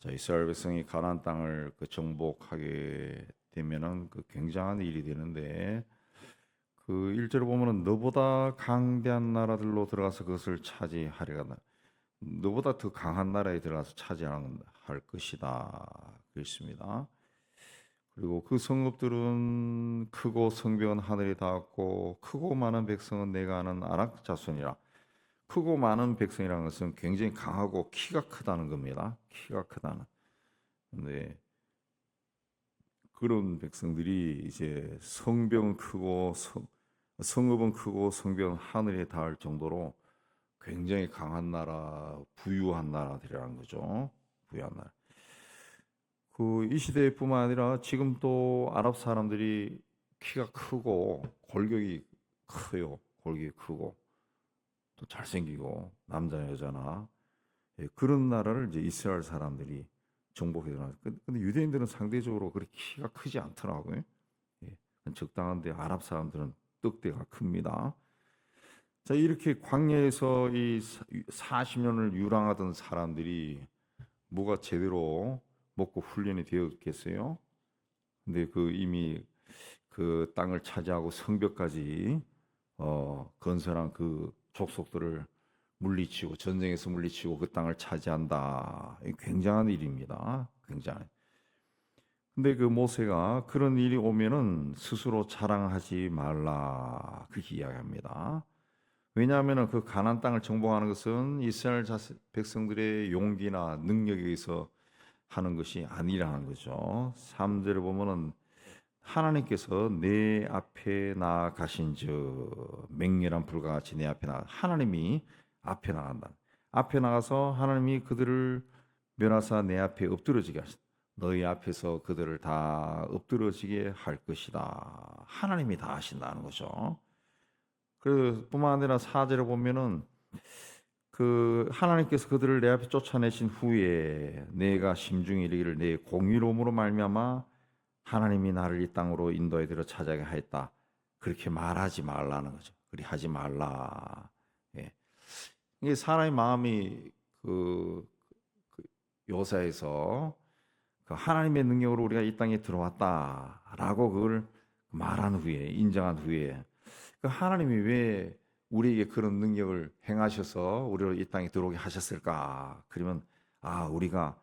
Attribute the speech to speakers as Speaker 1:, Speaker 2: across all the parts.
Speaker 1: 자, 이스라엘 백성이 가나안 땅을 정복하게 되면은 굉장한 일이 되는데, 1절을 보면은 너보다 강대한 나라들로 들어가서 그것을 차지하려다. 너보다 더 강한 나라에 들어가서 차지할 것이다. 그렇습니다. 그리고 그 성읍들은 크고 성벽은 하늘에 닿았고 크고 많은 백성은 내가 아는 아낙 자손이라. 크고 많은 백성이라는 것은 굉장히 강하고 키가 크다는 겁니다. 키가 크다는. 근데 그런 백성들이 이제 성벽은 크고 성읍은 크고 성벽은 하늘에 닿을 정도로 굉장히 강한 나라, 부유한 나라들이라는 거죠. 부유한 나라. 이 시대뿐만 아니라 지금 또 아랍 사람들이 키가 크고 골격이 커요. 골격이 크고 또 잘생기고 남자 여자나, 그런 나라를 이제 이스라엘 사람들이 정복해 들어갔어요. 근데 유대인들은 상대적으로 그렇게 키가 크지 않더라고요. 예, 적당한데 아랍 사람들은 떡대가 큽니다. 자, 이렇게 광야에서 이 40년을 유랑하던 사람들이 뭐가 제대로 먹고 훈련이 되었겠어요? 근데 이미 그 땅을 차지하고 성벽까지 건설한 그 족속들을 물리치고, 전쟁에서 물리치고 그 땅을 차지한다. 굉장한 일입니다. 굉장히. 근데 모세가 그런 일이 오면은 스스로 자랑하지 말라 그렇게 이야기합니다. 왜냐하면 그 가나안 땅을 정복하는 것은 이스라엘 백성들의 용기나 능력에 의해서 하는 것이 아니라는 거죠. 3절에 보면은 하나님께서 내 앞에 나가신즉, 맹렬한 불과 같이 내 앞에 하나님이 앞에 나간다. 앞에 나가서 하나님이 그들을 멸하사 내 앞에 엎드러지게 하신다. 너희 앞에서 그들을 다 엎드러지게 할 것이다. 하나님이 다 하신다는 거죠. 뿐만 아니라 4절에 보면은 하나님께서 그들을 내 앞에 쫓아내신 후에 내가 심중에 이르기를 내 공의로움으로 말미암아 하나님이 나를 이 땅으로 인도해 들어 찾아게 하였다. 그렇게 말하지 말라는 거죠. 그리 하지 말라. 예. 이게 사람의 마음이 요사에서 하나님의 능력으로 우리가 이 땅에 들어왔다라고 그걸 말한 후에, 인정한 후에, 하나님이 왜 우리에게 그런 능력을 행하셔서 우리를 이 땅에 들어오게 하셨을까? 그러면 우리가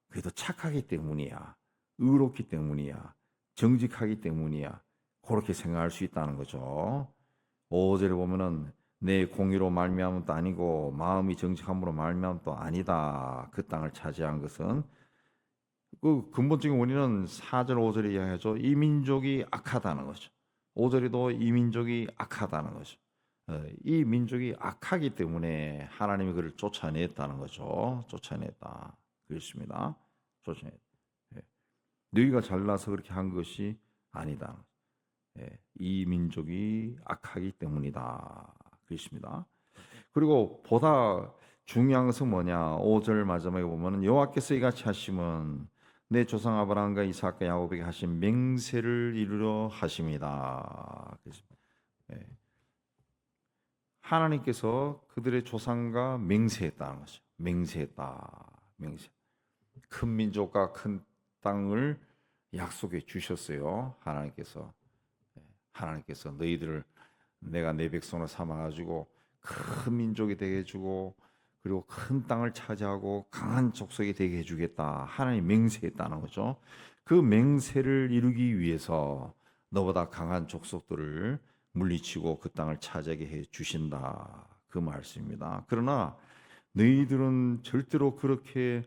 Speaker 1: 그래도 착하기 때문이야, 의롭기 때문이야, 정직하기 때문이야, 그렇게 생각할 수 있다는 거죠. 5절에 보면은 내 공의로 말미암음도 아니고 마음이 정직함으로 말미암음도 아니다. 그 땅을 차지한 것은 근본적인 원인은 4절 5절에 이야기하죠. 이 민족이 악하다는 거죠. 5절에도 이 민족이 악하다는 거죠. 이 민족이 악하기 때문에 하나님이 그를 쫓아냈다는 거죠. 쫓아냈다. 그렇습니다. 쫓아냈다. 예. 너희가 잘나서 그렇게 한 것이 아니다. 이 민족이 악하기 때문이다. 그렇습니다. 그리고 보다 중요한 것은 뭐냐? 5절 마지막에 보면 여호와께서 이같이 하심은 내 조상 아브라함과 이삭과 야곱에게 하신 맹세를 이루려 하심이다. 예. 하나님께서 그들의 조상과 맹세했다는 것이죠. 맹세했다. 맹세. 큰 민족과 큰 땅을 약속해 주셨어요. 하나님께서 너희들을 내가 내 백성으로 삼아 가지고 큰 민족이 되게 해주고, 그리고 큰 땅을 차지하고 강한 족속이 되게 해주겠다. 하나님 맹세했다는 거죠. 그 맹세를 이루기 위해서 너보다 강한 족속들을 물리치고 그 땅을 차지하게 해 주신다. 그 말씀입니다. 그러나 너희들은 절대로 그렇게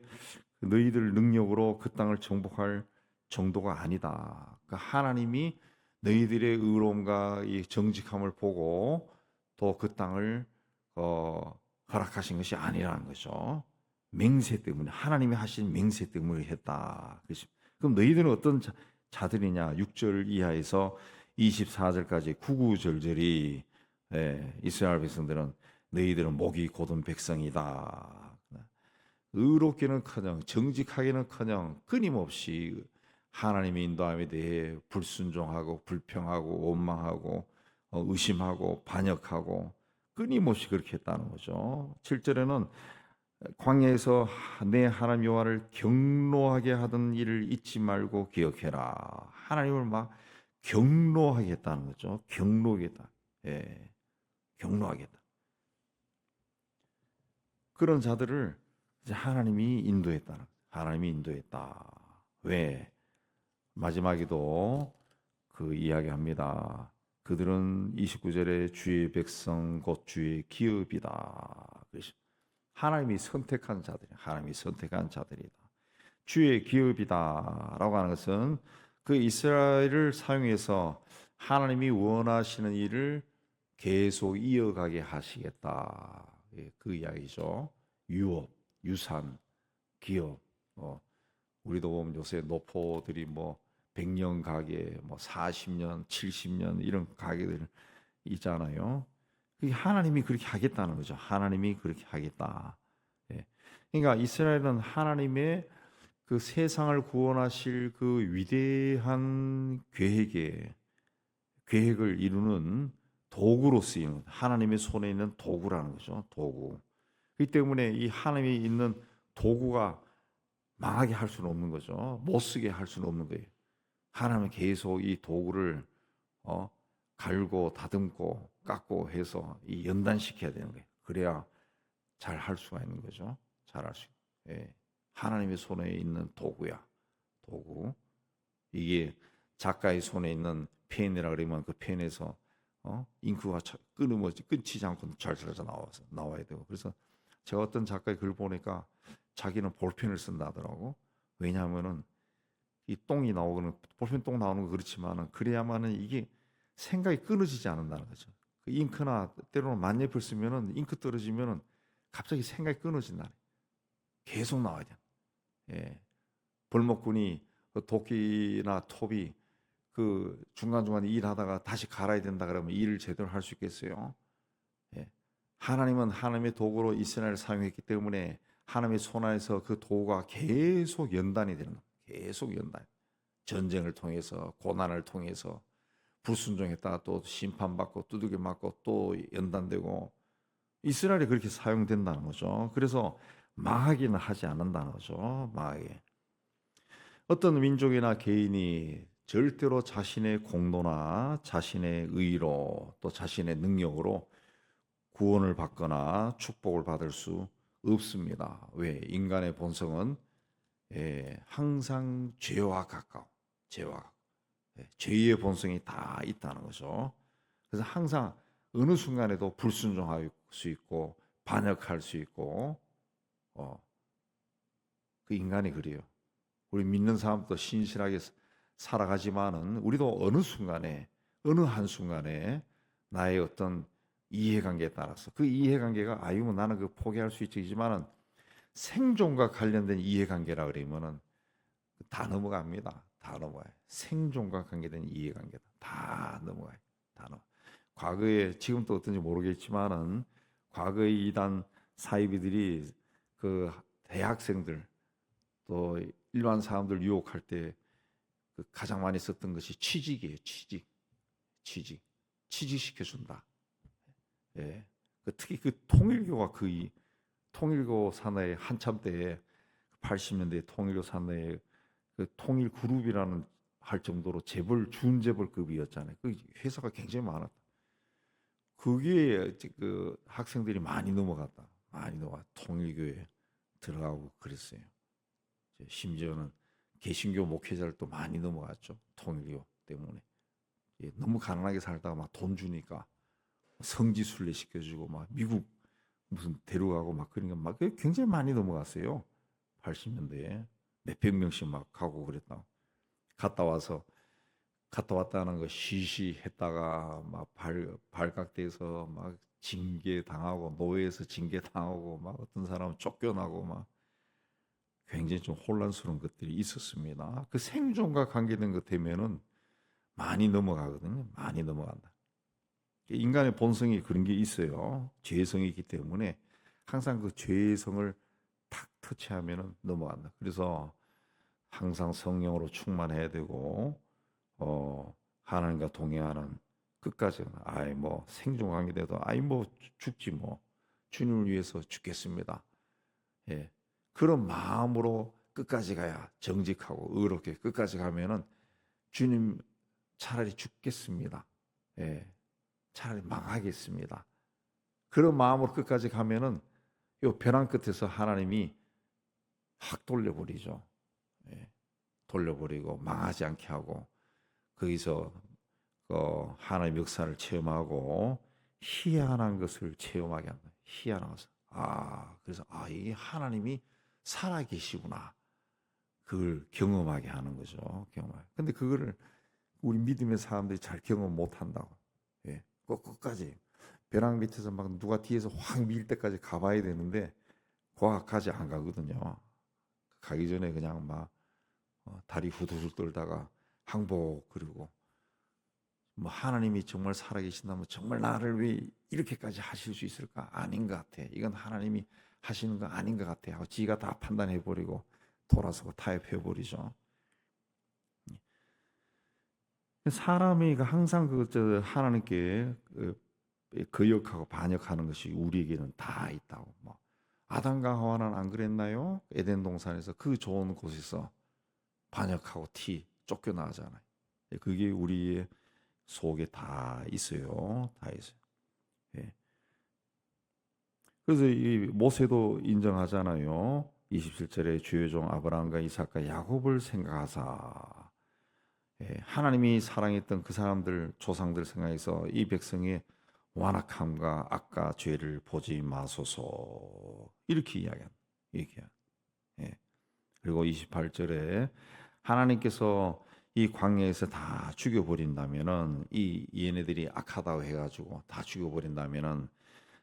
Speaker 1: 너희들 능력으로 그 땅을 정복할 정도가 아니다. 하나님이 너희들의 의로움과 이 정직함을 보고 또 그 땅을 허락하신 것이 아니라는 거죠. 맹세 때문에, 하나님이 하신 맹세 때문에 했다. 그럼 너희들은 어떤 자들이냐? 6절 이하에서 24절까지 구구절절이, 이스라엘 백성들은 너희들은 목이 곧은 백성이다. 의롭기는커녕 정직하기는커녕 끊임없이 하나님의 인도함에 대해 불순종하고 불평하고 원망하고 의심하고 반역하고 끊임없이 그렇게 했다는 거죠. 7절에는 광야에서 내 하나님 여호와를 경노하게 하던 일을 잊지 말고 기억해라. 하나님을 막 경노하겠다는 거죠. 경노하겠다. 예, 경노하겠다. 그런 자들을 이제 하나님이 인도했다. 하나님이 인도했다. 왜? 마지막에도 그 이야기합니다. 그들은 29절에 주의 백성 곧 주의 기업이다. 하나님이 선택한 자들이, 하나님이 선택한 자들이다. 주의 기업이다라고 하는 것은 그 이스라엘을 사용해서 하나님이 원하시는 일을 계속 이어가게 하시겠다. 그 이야기죠. 유업, 유산, 기업. 우리도 보면 요새 노포들이 뭐 100년 가게, 뭐 40년, 70년 이런 가게들 있잖아요. 그게 하나님이 그렇게 하겠다는 거죠. 하나님이 그렇게 하겠다. 예. 그러니까 이스라엘은 하나님의 그 세상을 구원하실 그 위대한 계획을 이루는 도구로 쓰이는 하나님의 손에 있는 도구라는 거죠. 도구. 그렇기 때문에 이 하나님이 있는 도구가 망하게 할 수는 없는 거죠. 못 쓰게 할 수는 없는 거예요. 하나님은 계속 이 도구를 갈고 다듬고 깎고 해서 이 연단시켜야 되는 거예요. 그래야 잘 할 수가 있는 거죠. 잘 할 수. 예. 하나님의 손에 있는 도구야. 도구. 이게 작가의 손에 있는 펜이라 그러면 그 펜에서 잉크가 끊이지 않고 잘잘 나와야 되고. 그래서 제가 어떤 작가의 글 보니까 자기는 볼펜을 쓴다더라고. 왜냐하면은 이 똥이 나오고는 볼펜 똥 나오는 거 그렇지만은 그래야만은 이게 생각이 끊어지지 않는다는 거죠. 그 잉크나 때로는 만년필 쓰면은 잉크 떨어지면은 갑자기 생각이 끊어진다. 계속 나와야 돼. 예. 벌목꾼이 그 도끼나 톱이 그 중간중간 일하다가 다시 갈아야 된다 그러면 일을 제대로 할 수 있겠어요? 예. 하나님은 하나님의 도구로 이스라엘을 사용했기 때문에 하나님의 손 안에서 그 도구가 계속 연단이 되는 거예요. 계속 연단. 전쟁을 통해서 고난을 통해서 불순종했다가 또 심판받고 두들겨 맞고 또 연단되고 이스라엘이 그렇게 사용된다는 거죠. 그래서 망하기는 하지 않는다는 거죠. 망하게. 어떤 민족이나 개인이 절대로 자신의 공로나 자신의 의로 또 자신의 능력으로 구원을 받거나 축복을 받을 수 없습니다. 왜? 인간의 본성은 항상 죄와 가까워. 죄의 본성이 다 있다는 거죠. 그래서 항상 어느 순간에도 불순종할 수 있고 반역할 수 있고 그 인간이 그래요. 우리 믿는 사람도 신실하게 살아가지만은 우리도 어느 순간에 어느 한순간에 나의 어떤 이해관계에 따라서 그 이해관계가 아니면 나는 그 포기할 수 있지만은 생존과 관련된 이해관계라 그러면은 다 넘어갑니다. 다 넘어가요. 생존과 관계된 이해관계다. 다 넘어가요. 다 넘어. 과거에 지금도 어떤지 모르겠지만은 과거의 이단 사이비들이 그 대학생들 또 일반 사람들 유혹할 때 그 가장 많이 썼던 것이 취직이에요. 취직시켜 준다. 예. 특히 그 통일교가 통일교 산하의 한참 때에 80년대 통일교 산하의 그 통일 그룹이라는 할 정도로 준재벌급이었잖아요. 그 회사가 굉장히 많았다. 그게 그 학생들이 많이 넘어갔다. 통일교에 들어가고 그랬어요. 심지어는 개신교 목회자를 또 많이 넘어갔죠. 통일교 때문에. 너무 가난하게 살다가 막 돈 주니까 성지 순례 시켜주고 막 미국 무슨 데려가고 막 그러니까 막 굉장히 많이 넘어갔어요. 80년대에 몇백 명씩 막 가고 그랬다. 갔다 왔다는 거 시시했다가 막 발각돼서 막 징계 당하고 노예에서 징계 당하고 막 어떤 사람은 쫓겨나고 막 굉장히 좀 혼란스러운 것들이 있었습니다. 그 생존과 관계된 것 되면은 많이 넘어가거든요. 많이 넘어간다. 인간의 본성이 그런 게 있어요. 죄성이 있기 때문에 항상 그 죄성을 탁 터치하면은 넘어간다. 그래서 항상 성령으로 충만해야 되고 하나님과 동행하는 끝까지 뭐 생존 관계돼도 뭐 죽지 뭐 주님을 위해서 죽겠습니다. 예. 그런 마음으로 끝까지 가야 정직하고 의롭게 끝까지 가면은 주님 차라리 죽겠습니다. 예. 차라리 망하겠습니다. 그런 마음으로 끝까지 가면은 요 벼랑 끝에서 하나님이 확 돌려버리죠. 예. 돌려버리고 망하지 않게 하고 거기서 하나님의 역사를 체험하고 희한한 것을 체험하게 합니다. 희한한 것을. 그래서 이게 하나님이 살아계시구나. 그걸 경험하게 하는 거죠. 경험하게. 근데 그거를 우리 믿음의 사람들이 잘 경험 못 한다고. 예. 끝까지 벼랑 밑에서 막 누가 뒤에서 확 밀 때까지 가봐야 되는데 거기까지 안 가거든요. 가기 전에 그냥 막 다리 후두둑 떨다가 항복 그리고 뭐 하나님이 정말 살아계신다면 정말 나를 왜 이렇게까지 하실 수 있을까? 아닌 것 같아. 이건 하나님이 하시는 거 아닌 것 같아. 하고 지가 다 판단해버리고 돌아서고 타협해버리죠. 사람이 항상 하나님께 거역하고 반역하는 것이 우리에게는 다 있다고. 뭐 아담과 하와는 안 그랬나요? 에덴 동산에서 그 좋은 곳에서 반역하고 쫓겨나잖아요. 그게 우리의 속에 다 있어요. 다 있어요. 예. 그래서 이 모세도 인정하잖아요. 27절에 주의 종 아브라함과 이삭과 야곱을 생각하사. 예. 하나님이 사랑했던 그 사람들 조상들 생각해서 이 백성의 완악함과 악과 죄를 보지 마소서. 이렇게 이야기합니다. 예. 그리고 28절에 하나님께서 이 광야에서 다 죽여버린다면은 이 얘네들이 악하다고 해가지고 다 죽여버린다면은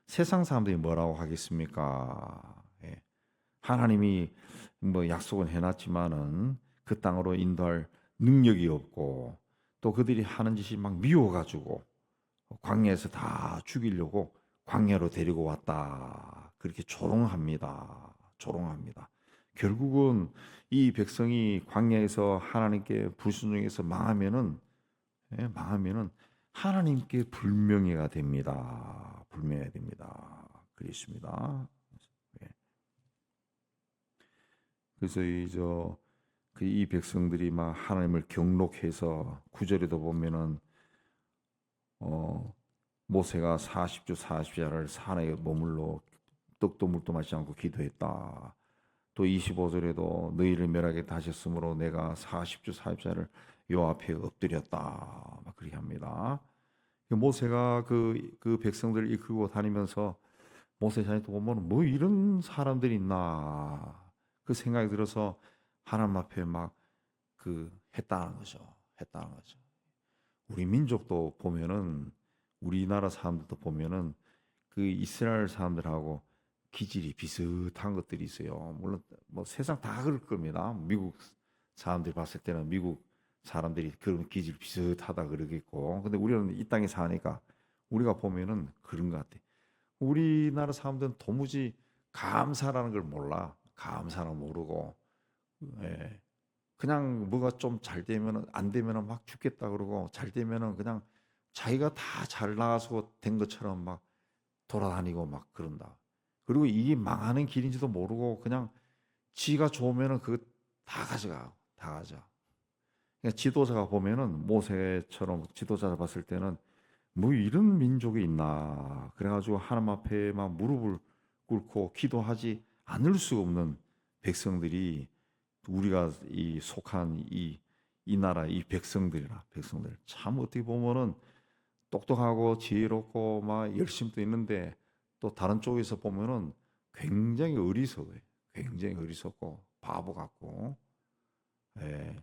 Speaker 1: 세상 사람들이 뭐라고 하겠습니까? 예. 하나님이 뭐 약속은 해놨지만은 그 땅으로 인도할 능력이 없고 또 그들이 하는 짓이 막 미워가지고 광야에서 다 죽이려고 광야로 데리고 왔다. 그렇게 조롱합니다. 조롱합니다. 결국은 이 백성이 광야에서 하나님께 불순종해서 망하면은 하나님께 불명예가 됩니다. 불명예가 됩니다. 그렇습니다. 예. 그래서 이 백성들이 막 하나님을 경록해서 9절에도 보면은 모세가 40주 40야를 산에 머물러 떡도 물도 마시지 않고 기도했다. 또 25절에도 너희를 멸하게 하셨으므로 내가 40주 40야를 요 앞에 엎드렸다. 막 그렇게 합니다. 모세가 그 백성들을 이끌고 다니면서 모세 자리도 보면 뭐 이런 사람들이 있나 그 생각이 들어서 하나님 앞에 막 했다는 거죠. 했다는 거죠. 우리 민족도 보면은 우리나라 사람들도 보면은 그 이스라엘 사람들하고 기질이 비슷한 것들이 있어요. 물론 뭐 세상 다 그럴 겁니다. 미국 사람들이 봤을 때는 미국 사람들이 그런 기질 비슷하다 그러겠고, 근데 우리는 이 땅에 사니까 우리가 보면은 그런 것 같아. 우리나라 사람들은 도무지 감사라는 걸 몰라. 감사는 모르고, 예. 그냥 뭐가 좀 잘 되면은 안 되면은 막 죽겠다 그러고 잘 되면은 그냥 자기가 다 잘 나가서 된 것처럼 막 돌아다니고 막 그런다. 그리고 이게 망하는 길인지도 모르고 그냥 지가 좋으면은 그거 다 가져가. 다 가져. 그러니까 지도자가 보면은 모세처럼 지도자를 봤을 때는 뭐 이런 민족이 있나. 그래가지고 하나님 앞에 막 무릎을 꿇고 기도하지 않을 수 없는 백성들이 우리가 속한 이 나라 이 백성들 참 어떻게 보면은 똑똑하고 지혜롭고 막 열심도 있는데 또 다른 쪽에서 보면은 굉장히 어리석어요. 굉장히 어리석고 바보 같고, 예,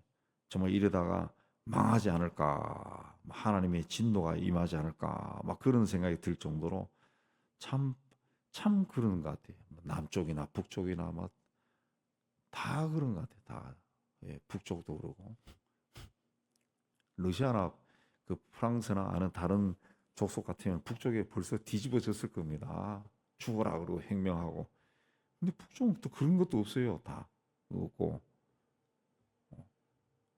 Speaker 1: 정말 이러다가 망하지 않을까, 하나님의 진노가 임하지 않을까, 막 그런 생각이 들 정도로 참 그런 것 같아요. 남쪽이나 북쪽이나 막 다 그런 것 같아요. 다. 예, 북쪽도 그러고 러시아나 프랑스나 아는 다른 족속 같으면 북쪽에 벌써 뒤집어졌을 겁니다. 죽어라 그러고 행명하고. 근데 북쪽은 또 그런 것도 없어요. 다 없고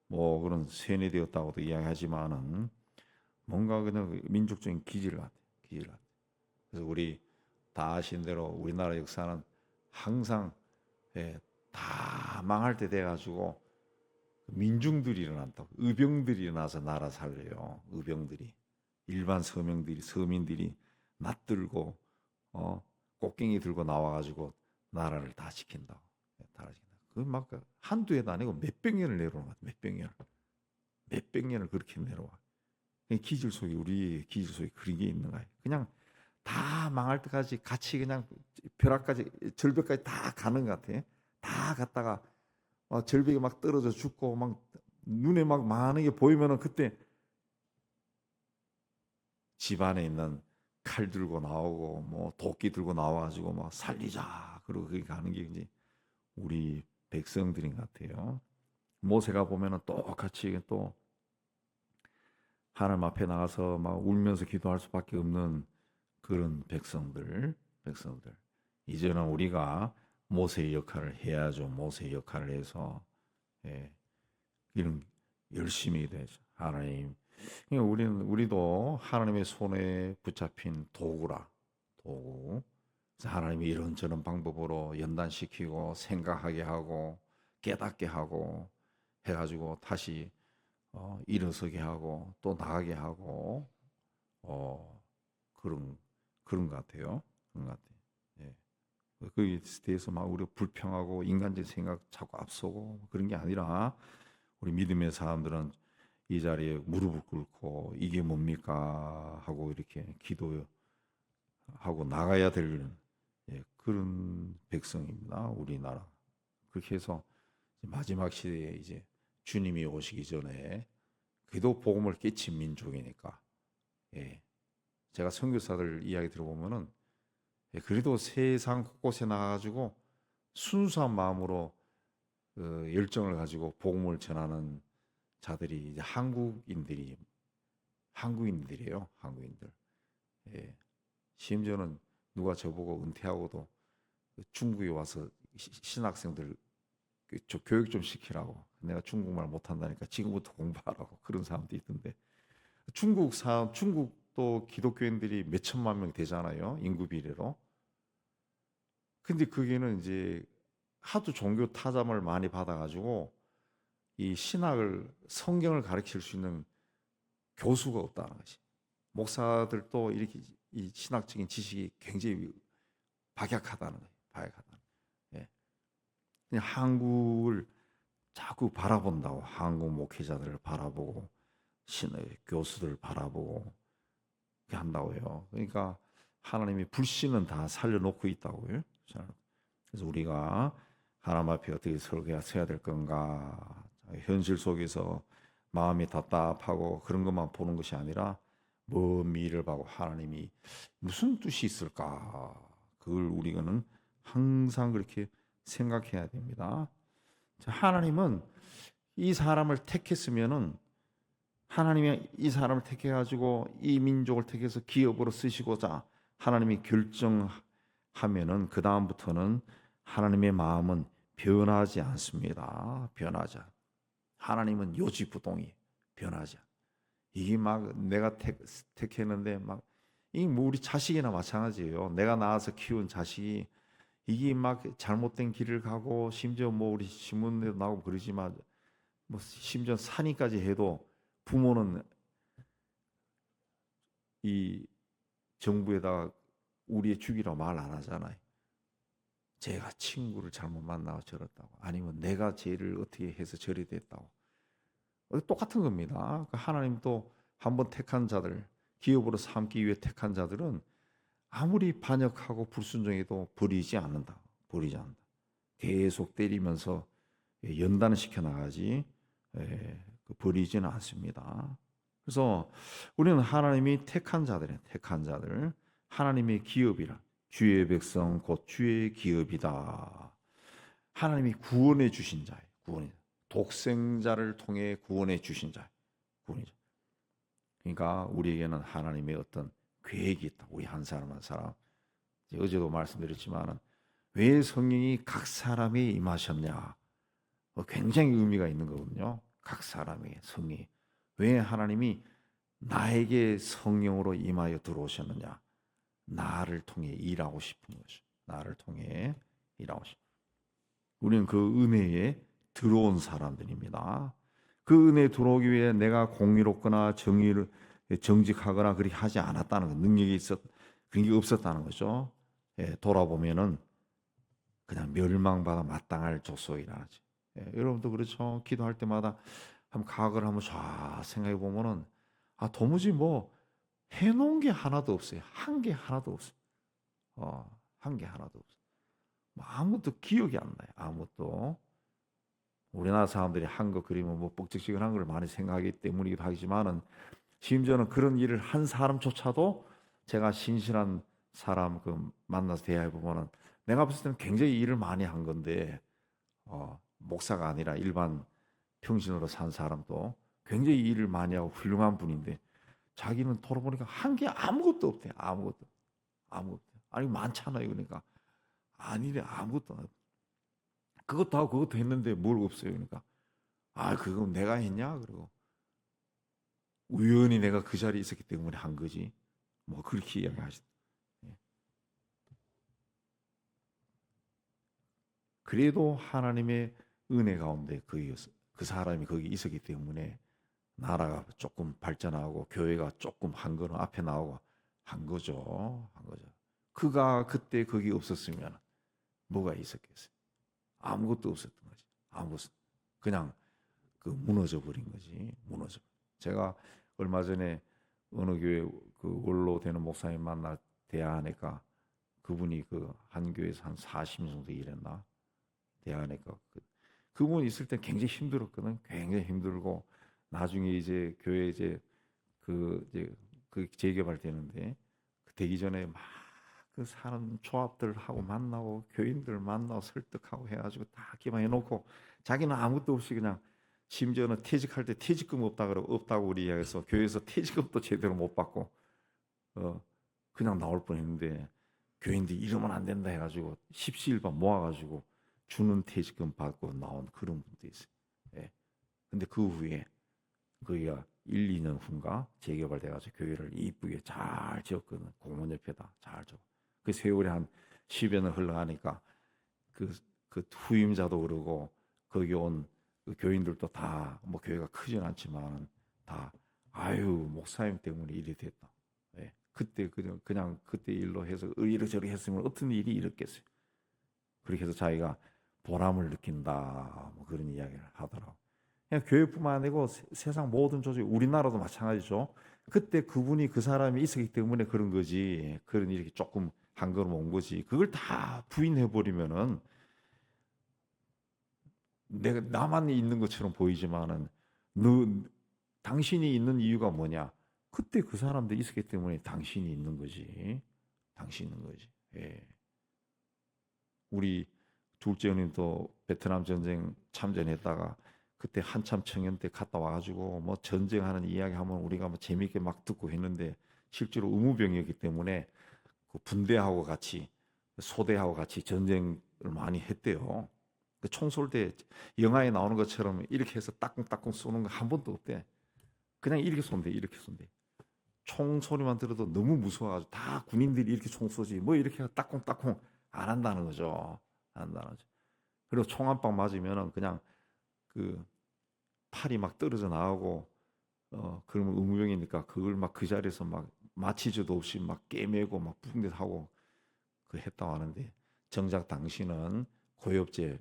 Speaker 1: 뭐 그런 세뇌되었다고도 이야기하지만은 뭔가 그냥 민족적인 기질 같아. 기질 같아. 그래서 우리 다 아시는 대로 우리나라 역사는 항상 예, 다 망할 때 돼가지고 민중들이 일어난다고. 의병들이 일어나서 나라 살려요. 의병들이. 일반 서민들이 낫들고 꽃갱이 들고 나와가지고 나라를 다 지킨다고. 다 지킨다. 그막 한두 해도 아니고 몇백 년을 내려오는 것 같아. 몇백 년을 그렇게 내려와. 기질 속에 우리 기질 속에 그런 게 있는 거예요. 그냥 다 망할 때까지 같이 그냥 벼락까지 절벽까지 다 가는 것 같아. 다 갔다가 절벽에 막 떨어져 죽고 막 눈에 막 많은 게 보이면은 그때 집안에 있는 칼 들고 나오고 뭐 도끼 들고 나와가지고 막 살리자 그러고 그게 가는 게 이제 우리 백성들인 것 같아요. 모세가 보면은 똑같이 또 하나님 앞에 나가서 막 울면서 기도할 수밖에 없는 그런 백성들. 이제는 우리가 모세의 역할을 해야죠. 모세의 역할을 해서 예, 이런 열심히 되죠. 하나님. 그러니까 우리도 하나님의 손에 붙잡힌 도구. 그래서 하나님이 이런저런 방법으로 연단시키고 생각하게 하고 깨닫게 하고 해가지고 다시 일어서게 하고 또 나가게 하고 어, 그런 것 같아요. 그런 것 같아요. 예. 거기에 대해서 막 우리가 불평하고 인간적인 생각 자꾸 앞서고 그런 게 아니라 우리 믿음의 사람들은 이 자리에 무릎을 꿇고 이게 뭡니까 하고 이렇게 기도하고 나가야 될 그런 백성입니다. 우리나라. 그렇게 해서 마지막 시대에 이제 주님이 오시기 전에 그래도 복음을 깨친 민족이니까 예. 제가 선교사들 이야기 들어보면은 그래도 세상 곳곳에 나가가지고 순수한 마음으로 열정을 가지고 복음을 전하는 자들이 이제 한국인들이에요. 한국인들. 예. 심지어는 누가 저보고 은퇴하고도 중국에 와서 신학생들 교육 좀 시키라고. 내가 중국말 못한다니까 지금부터 공부하라고 그런 사람도 있던데. 중국도 기독교인들이 몇 천만 명 되잖아요. 인구 비례로. 근데 그게는 이제 하도 종교 타잠을 많이 받아가지고 이 성경을 가르칠 수 있는 교수가 없다는 것이. 목사들도 이렇게 이 신학적인 지식이 굉장히 박약하다는 거예요. 박약하다는. 예. 그냥 한국을 자꾸 바라본다고. 한국 목회자들을 바라보고 신의 교수들 바라보고 그렇게 한다고요. 그러니까 하나님이 불신은 다 살려놓고 있다고요. 그래서 우리가 하나님 앞에 어떻게 서야 될 건가. 현실 속에서 마음이 답답하고 그런 것만 보는 것이 아니라 먼 미래를 보고 하나님이 무슨 뜻이 있을까. 그걸 우리는 항상 그렇게 생각해야 됩니다. 하나님은 이 사람을 택했으면은 하나님이 이 사람을 택해가지고 이 민족을 택해서 기업으로 쓰시고자 하나님이 결정하면은 그 다음부터는 하나님의 마음은 변하지 않습니다. 변하지 않. 하나님은 요지부동이 변하지 않. 이게 막 내가 택했는데 막 이 뭐 우리 자식이나 마찬가지예요. 내가 낳아서 키운 자식이 이게 막 잘못된 길을 가고 심지어 뭐 우리 신문에도 나오고 그러지만 뭐 심지어 산이까지 해도 부모는 이 정부에다가 우리의 죽이라고 말 안 하잖아요. 제가 친구를 잘못 만나서 저랬다고 아니면 내가 쟤를 어떻게 해서 저리 됐다고 똑같은 겁니다. 하나님도 한번 택한 자들 기업으로 삼기 위해 택한 자들은 아무리 반역하고 불순종해도 버리지 않는다. 버리지 않는다. 계속 때리면서 연단을 시켜 나가지 버리지는 않습니다. 그래서 우리는 하나님이 택한 자들, 하나님의 기업이라 주의 백성 곧 주의 기업이다. 하나님이 구원해 주신 자예요. 독생자를 통해 구원해 주신 자예요. 구원이죠. 그러니까 우리에게는 하나님의 어떤 계획이 있다. 우리 한 사람 한 사람. 어제도 말씀드렸지만은 왜 성령이 각 사람에 임하셨냐? 굉장히 의미가 있는 거거든요. 각 사람에게 성령이. 왜 하나님이 나에게 성령으로 임하여 들어오셨느냐? 나를 통해 일하고 싶은 것이. 나를 통해 일하고 싶. 우리는 그 은혜에 들어온 사람들입니다. 그 은혜에 들어오기 위해 내가 공의롭거나 정의를 정직하거나 그렇게 하지 않았다는 것, 능력이 그런 게 없었다는 거죠. 예, 돌아보면은 그냥 멸망받아 마땅할 족속이라 하지. 예, 여러분도 그렇죠. 기도할 때마다 한번 과거를 한번 쫙 생각해 보면은 도무지 뭐 해놓은 게 하나도 없어요. 한 게 하나도 없어요. 한 게 하나도 없어요. 뭐 아무것도 기억이 안 나요. 아무것도. 우리나라 사람들이 한 거 그리면 뭐 뻑적지근한 걸 많이 생각하기 때문이기도 하지만은 심지어는 그런 일을 한 사람조차도 제가 신실한 사람 만나서 대화해 보면은 내가 봤을 때는 굉장히 일을 많이 한 건데 목사가 아니라 일반 평신으로 산 사람도 굉장히 일을 많이 하고 훌륭한 분인데 자기는 돌아보니까 한 게 아무것도 없대. 아무것도. 아니 많잖아요. 그러니까 아니래 아무것도. 그것도 하고 그것도 했는데 뭘 없어요. 그러니까 그건 내가 했냐? 그러고 우연히 내가 그 자리에 있었기 때문에 한 거지. 뭐 그렇게 이야기하시다. 그래도 하나님의 은혜 가운데 그 사람이 거기 있었기 때문에 나라가 조금 발전하고 교회가 조금 한 거는 앞에 나오고 한 거죠. 한 거죠. 그가 그때 거기 없었으면 뭐가 있었겠어요? 아무것도 없었던 거지. 아무것도. 그냥 무너져 버린 거지. 무너져. 제가 얼마 전에 어느 교회 원로 되는 목사님 만나 대화하니까 그분이 한 교회에서 한 40년 정도 일했나 대화하니까 그분이 있을 때 굉장히 힘들었거든. 굉장히 힘들고 나중에 이제 교회 재개발되는데 되기 전에 막 그 사람 조합들하고 만나고 교인들 만나고 설득하고 해가지고 다 기반해놓고 자기는 아무것도 없이 그냥 심지어는 퇴직할 때 퇴직금 없다고 우리 이야기해서 교회에서 퇴직금도 제대로 못 받고 그냥 나올 뻔했는데 교인들이 이러면 안 된다 해가지고 십시일반 모아가지고 주는 퇴직금 받고 나온 그런 분도 있어요. 예. 근데 그 후에 거기가 1, 2년 후인가 재개발돼가지고 교회를 이쁘게 잘 지었거든. 공원 옆에다 잘 지어. 그 세월이 한 10여 년 흘러가니까 그 후임자도 그러고 거기 온 그 교인들도 다 뭐 교회가 크진 않지만 다 목사님 때문에 일이 됐다. 예. 그때 그냥 그때 일로 해서 이러저러 했으면 어떤 일이 일었겠어요. 그렇게 해서 자기가 보람을 느낀다 뭐 그런 이야기를 하더라고. 그냥 교회뿐만 아니고 세상 모든 조직, 우리나라도 마찬가지죠. 그때 그분이 그 사람이 있었기 때문에 그런 거지. 그런 일이 조금 한 걸음 온 거지. 그걸 다 부인해 버리면은 내가 나만 있는 것처럼 보이지만은 너 당신이 있는 이유가 뭐냐? 그때 그 사람들이 있었기 때문에 당신이 있는 거지. 당신이 있는 거지. 예. 우리 둘째 형님도 베트남 전쟁 참전했다가 그때 한참 청년 때 갔다 와가지고 뭐 전쟁하는 이야기하면 우리가 뭐 재밌게 막 듣고 했는데 실제로 의무병이었기 때문에 그 분대하고 같이 소대하고 같이 전쟁을 많이 했대요. 그 총 쏠 때 영화에 나오는 것처럼 이렇게 해서 따끔따끔 쏘는 거 한 번도 없대. 그냥 이렇게 쏜대, 이렇게 쏜대. 총 소리만 들어도 너무 무서워가지고 다 군인들이 이렇게 총 쏘지 뭐 이렇게 따끔따끔 안 한다는 거죠. 안 한다는 거죠. 그리고 총 한 방 맞으면은 그냥 그 팔이 막 떨어져 나오고 그러면 의무병이니까 그걸 막 그 자리에서 막 마취제도 없이 막 깨매고 막 붕대하고 했다고 하는데 정작 당신은 고엽제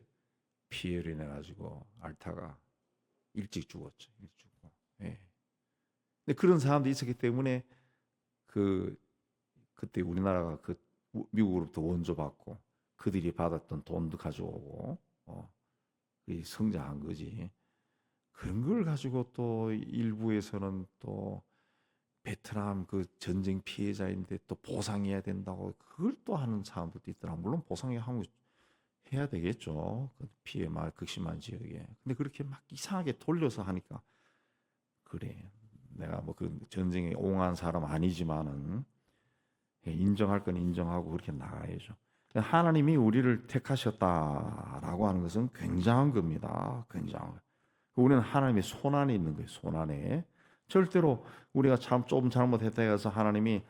Speaker 1: 피해를 인해 가지고 앓다가 일찍 죽었죠. 일찍 죽고. 예. 근데 그런 사람들이 있었기 때문에 그때 우리나라가 미국으로부터 원조 받고 그들이 받았던 돈도 가져오고 성장한 거지. 그런 걸 가지고 또 일부에서는 또 베트남 전쟁 피해자인데 또 보상해야 된다고 그걸 또 하는 사람들도 있더라. 물론 해야 되겠죠. 그 피해 막 극심한 지역에. 근데 그렇게 막 이상하게 돌려서 하니까 그래. 내가 뭐 전쟁에 옹한 사람 아니지만은 인정할 건 인정하고 그렇게 나가야죠. 하나님이 우리를 택하셨다라고 하는 것은 굉장한 겁니다. 굉장한 거. 우리는 하나님의 손안에 있는 거예요. 손안에. 절대로 우리가 좀 잘못했다 해서 하나님이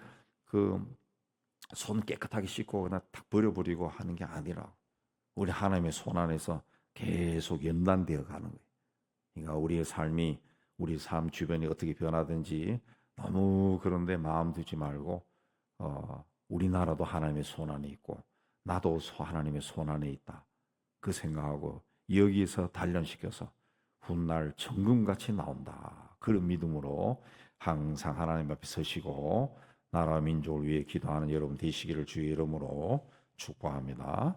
Speaker 1: 손 깨끗하게 씻고 그냥 탁 버려버리고 하는 게 아니라 우리 하나님의 손 안에서 계속 연단되어 가는 거예요. 그러니까 우리의 삶이 우리 삶 주변이 어떻게 변하든지 너무 그런데 마음 두지 말고 우리나라도 하나님의 손 안에 있고 나도 하나님의 손 안에 있다. 그 생각하고 여기서 단련시켜서 훗날 정금같이 나온다. 그런 믿음으로 항상 하나님 앞에 서시고 나라 민족을 위해 기도하는 여러분 되시기를 주의 이름으로 축복합니다.